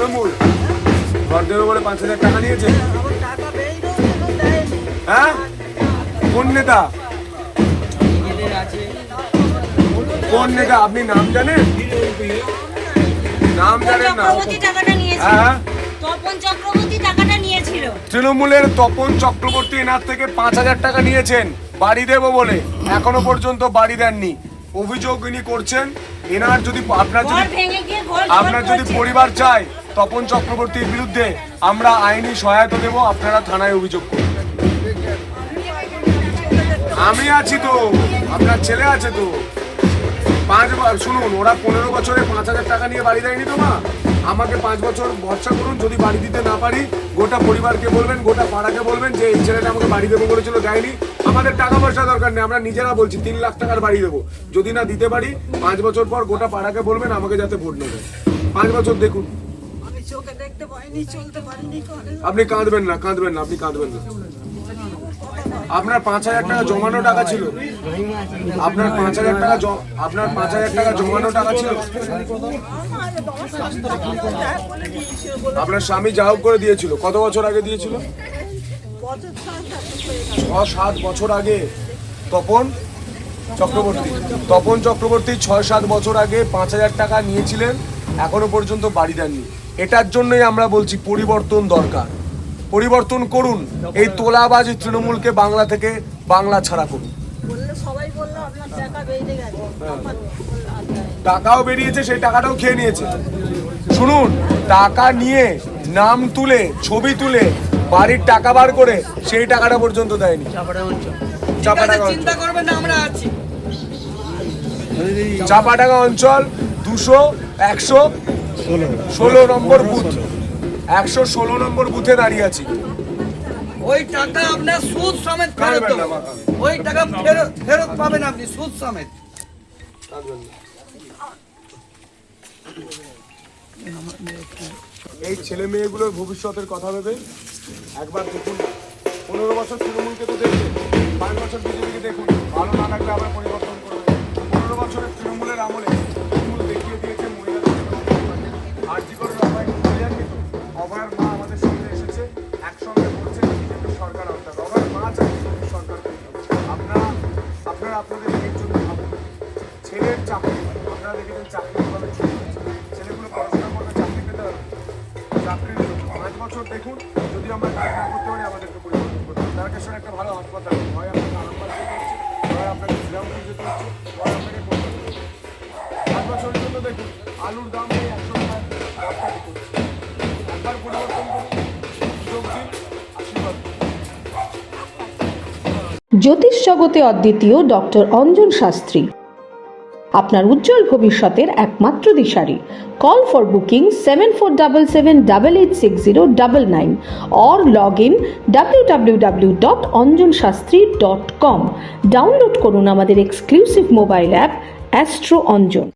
তৃণমূল ঘর দেবে বলে 5,000 টাকা নিয়েছে। হ্যাঁ, কোন নেতা? কোন নেতা আপনি নাম জানেন? নাম জানেন না? হ্যাঁ, তৃণমূলের তপন চক্রবর্তী এনার থেকে 5,000 টাকা নিয়েছেন বাড়ি দেবো বলে, এখনো পর্যন্ত বাড়ি দেননি। অভিযোগ ইনি করছেন। এনার যদি আপনার যদি পরিবার চায় তপন চক্রবর্তীর বিরুদ্ধে, আমরা আইনি সহায়তা দেব, আপনারা থানায় অভিযোগ করুন। আমি আছি তো, আপনার ছেলে আছে তো। শুনুন, ওরা 15 বছরে 5,000 টাকা নিয়ে বাড়ি দেয়নি তো মা। আমাকে 5 বছর ভরসা করুন, যদি বাড়ি দিতে না পারি গোটা পরিবারকে বলবেন, গোটা পাড়াকে বলবেন যে এই ছেলেটা আমাকে বাড়ি দেবো বলেছিল, দেয়নি। আমাদের টাকা পয়সা দরকার নেই, আমরা নিজেরা বলছি 3 লাখ টাকার বাড়ি দেবো। যদি না দিতে পারি 5 বছর পর গোটা পাড়াকে বলবেন আমাকে যাতে ভোট নেবে। 5 বছর দেখুন। আপনি কাঁদবেন না, কাঁদবেন না, আপনি কাঁদবেন না। আপনার 5,000 টাকা জমানো টাকা ছিল, আপনার 5,000 টাকা জমানো টাকা ছিল। আপনার স্বামী যা হোক করে দিয়েছিল। কত বছর আগে দিয়েছিল? 6-7 বছর আগে। তপন চক্রবর্তী 6-7 বছর আগে 5,000 টাকা নিয়েছিলেন, এখনো পর্যন্ত বাড়ি দেননি। এটার জন্যই আমরা বলছি পরিবর্তন দরকার। পরিবর্তন করুন, এই তোলাবাজ তৃণমূলকে বাংলা থেকে বাংলা ছাড়া করুন। টাকাও বেরিয়েছে, সেই টাকাটাও খেয়ে নিয়েছে। শুনুন, টাকা নিয়ে নাম তুলে ছবি তুলে বাড়ির টাকা বার করে সেই টাকাটা পর্যন্ত দেয়নি। চাপাডাঙ্গা অঞ্চল 116 নম্বর বুথ, 116 নম্বর বুথে দাঁড়িয়ে আছি। ওই টাকা আপনার সুদ সমেত ফেরত, ওই টাকা ফেরত পাবেন আপনি সুদ সমেত। এই ছেলে মেয়েগুলোর ভবিষ্যতের কথা ভেবে একবার দেখুন। 15 বছর তৃণমূলকে তো দেখুন, 5 বছর বিজেপিকে দেখুন, ভালো না লাগলে আবার পরিবর্তন করবে। 15 বছরের তৃণমূলের আমলে তৃণমূল দেখিয়ে দিয়েছে মহিলাদের আর্জি করে অভয়ের মা আমাদের সঙ্গে এসেছে, একসঙ্গে বলছে বিজেপি সরকার অর্থাৎ অভয়ের মা চাই বিজেপি সরকার। আপনারা আপনাদের মেয়ের জন্য ভাবুন। ছেলের চাকরি, আপনারা দেখেছেন চাকরি কিভাবে ছেলেগুলো পড়াশোনা করবে, চাকরি পেতে হবে। চাকরির 5 বছর দেখুন, যদি আমরা কাজ না করতে পারি আমাদেরকে পরিবর্তন করতে হবে। তারকেশ্বরে একটা ভালো হাসপাতাল, হয় আপনাকে আরামবাগ যেতে হচ্ছে, হয় আপনাকে শ্রীরামপুর যেতে হচ্ছে, হয় আপনাকে কলকাতা যেতে হচ্ছে। 5 বছরের জন্য দেখুন আলুর দাম নেই 100 টাকা একবার পরিবর্তন করুন। সুযোগ দিন, আশীর্বাদ। জ্যোতিষ জগতে অদ্বিতীয় ডক্টর অঞ্জন শাস্ত্রী, আপনার উজ্জ্বল ভবিষ্যতের একমাত্র দিশারি। Call for booking 7477886099 or log in www.anjanshastri.com। Download করুন আমাদের exclusive mobile app Astro Anjan.